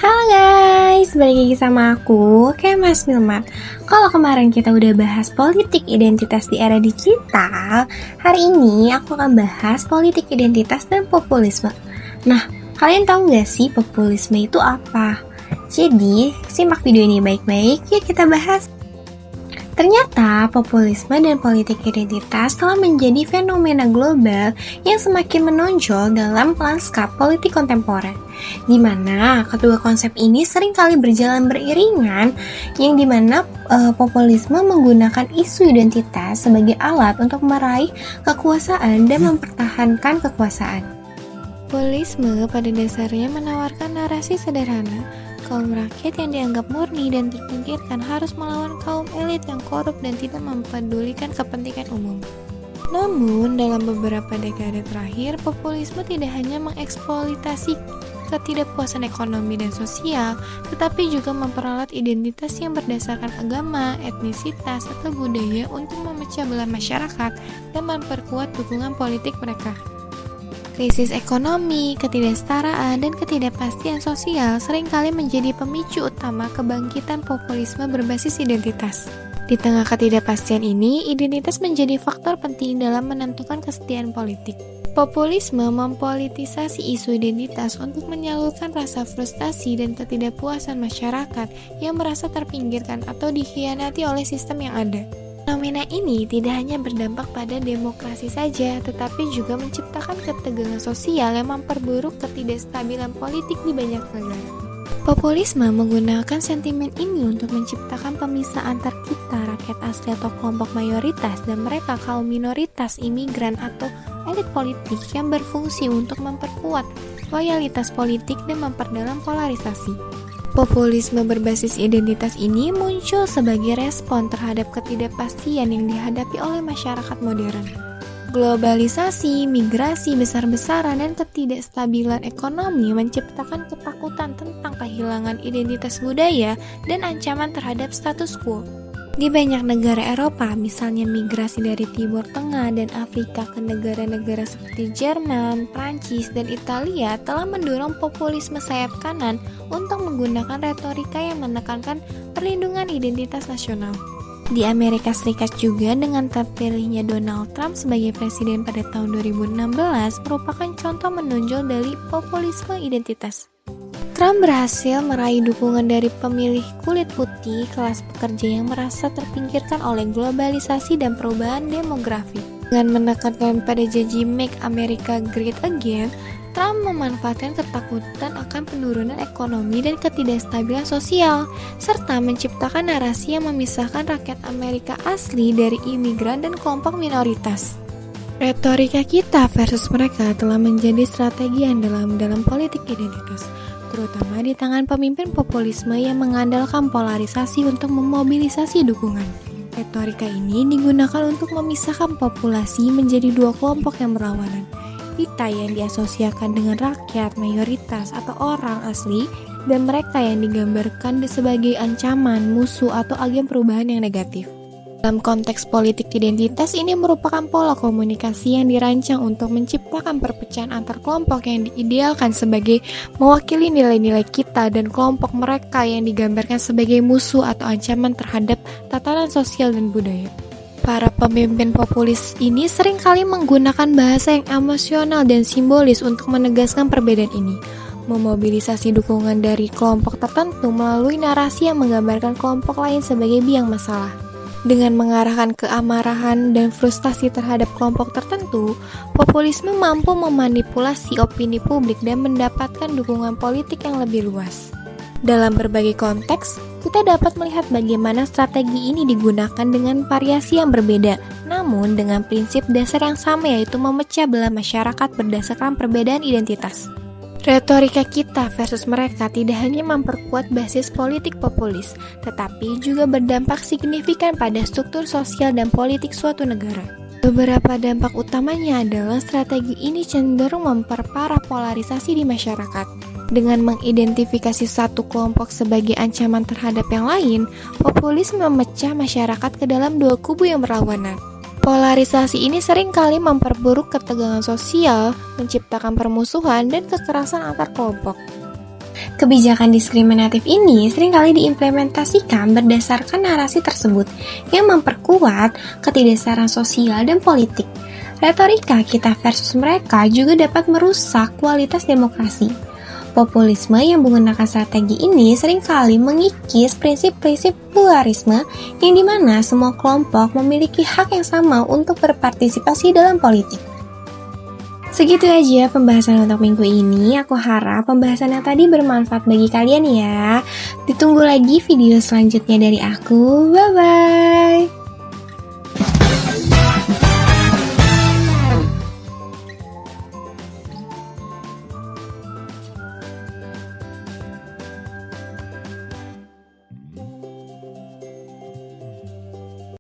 Halo guys, balik lagi sama aku, Kemas Milmat. Kalau kemarin kita udah bahas politik identitas di era digital, hari ini aku akan bahas politik identitas dan populisme. Nah, kalian tahu gak sih populisme itu apa? Jadi, simak video ini baik-baik, yuk kita bahas. Ternyata populisme dan politik identitas telah menjadi fenomena global yang semakin menonjol dalam lanskap politik kontemporer, di mana kedua konsep ini seringkali berjalan beriringan, yang dimana populisme menggunakan isu identitas sebagai alat untuk meraih kekuasaan dan mempertahankan kekuasaan. Populisme pada dasarnya menawarkan narasi sederhana. Kaum rakyat yang dianggap murni dan terpinggirkan harus melawan kaum elit yang korup dan tidak mempedulikan kepentingan umum. Namun, dalam beberapa dekade terakhir, populisme tidak hanya mengeksploitasi ketidakpuasan ekonomi dan sosial, tetapi juga memperalat identitas yang berdasarkan agama, etnisitas, atau budaya untuk memecah belah masyarakat dan memperkuat dukungan politik mereka. Krisis ekonomi, ketidaksetaraan, dan ketidakpastian sosial seringkali menjadi pemicu utama kebangkitan populisme berbasis identitas. Di tengah ketidakpastian ini, identitas menjadi faktor penting dalam menentukan kesetiaan politik. Populisme mempolitisasi isu identitas untuk menyalurkan rasa frustasi dan ketidakpuasan masyarakat yang merasa terpinggirkan atau dikhianati oleh sistem yang ada. Fenomena ini tidak hanya berdampak pada demokrasi saja, tetapi juga menciptakan ketegangan sosial yang memperburuk ketidakstabilan politik di banyak negara. Populisme menggunakan sentimen ini untuk menciptakan pemisahan antar kita, rakyat asli atau kelompok mayoritas, dan mereka kaum minoritas, imigran, atau elit politik yang berfungsi untuk memperkuat loyalitas politik dan memperdalam polarisasi. Populisme berbasis identitas ini muncul sebagai respon terhadap ketidakpastian yang dihadapi oleh masyarakat modern. Globalisasi, migrasi besar-besaran, dan ketidakstabilan ekonomi menciptakan ketakutan tentang kehilangan identitas budaya dan ancaman terhadap status quo. Di banyak negara Eropa, misalnya migrasi dari Timur Tengah dan Afrika ke negara-negara seperti Jerman, Prancis, dan Italia telah mendorong populisme sayap kanan untuk menggunakan retorika yang menekankan perlindungan identitas nasional. Di Amerika Serikat juga, dengan terpilihnya Donald Trump sebagai presiden pada tahun 2016 merupakan contoh menonjol dari populisme identitas. Trump berhasil meraih dukungan dari pemilih kulit putih kelas pekerja yang merasa terpinggirkan oleh globalisasi dan perubahan demografi. Dengan menekankan pada janji Make America Great Again, Trump memanfaatkan ketakutan akan penurunan ekonomi dan ketidakstabilan sosial, serta menciptakan narasi yang memisahkan rakyat Amerika asli dari imigran dan kelompok minoritas. Retorika kita versus mereka telah menjadi strategi andalan dalam politik identitas, terutama di tangan pemimpin populisme yang mengandalkan polarisasi untuk memobilisasi dukungan. Retorika ini digunakan untuk memisahkan populasi menjadi dua kelompok yang berlawanan. Kita yang diasosiasikan dengan rakyat, mayoritas, atau orang asli, dan mereka yang digambarkan sebagai ancaman, musuh, atau agen perubahan yang negatif. Dalam konteks politik identitas, ini merupakan pola komunikasi yang dirancang untuk menciptakan perpecahan antar kelompok yang diidealkan sebagai mewakili nilai-nilai kita dan kelompok mereka yang digambarkan sebagai musuh atau ancaman terhadap tatanan sosial dan budaya. Para pemimpin populis ini seringkali menggunakan bahasa yang emosional dan simbolis untuk menegaskan perbedaan ini, memobilisasi dukungan dari kelompok tertentu melalui narasi yang menggambarkan kelompok lain sebagai biang masalah. Dengan mengarahkan keamarahan dan frustasi terhadap kelompok tertentu, populisme mampu memanipulasi opini publik dan mendapatkan dukungan politik yang lebih luas. Dalam berbagai konteks, kita dapat melihat bagaimana strategi ini digunakan dengan variasi yang berbeda, namun dengan prinsip dasar yang sama, yaitu memecah belah masyarakat berdasarkan perbedaan identitas. Retorika kita versus mereka tidak hanya memperkuat basis politik populis, tetapi juga berdampak signifikan pada struktur sosial dan politik suatu negara. Beberapa dampak utamanya adalah strategi ini cenderung memperparah polarisasi di masyarakat. Dengan mengidentifikasi satu kelompok sebagai ancaman terhadap yang lain, populisme memecah masyarakat ke dalam dua kubu yang berlawanan. Polarisasi ini seringkali memperburuk ketegangan sosial, menciptakan permusuhan dan kekerasan antar kelompok. Kebijakan diskriminatif ini seringkali diimplementasikan berdasarkan narasi tersebut yang memperkuat ketidaksetaraan sosial dan politik. Retorika kita versus mereka juga dapat merusak kualitas demokrasi. Populisme yang menggunakan strategi ini seringkali mengikis prinsip-prinsip pluralisme yang dimana semua kelompok memiliki hak yang sama untuk berpartisipasi dalam politik. Segitu aja pembahasan untuk minggu ini. Aku harap pembahasan yang tadi bermanfaat bagi kalian ya. Ditunggu lagi video selanjutnya dari aku. Bye-bye!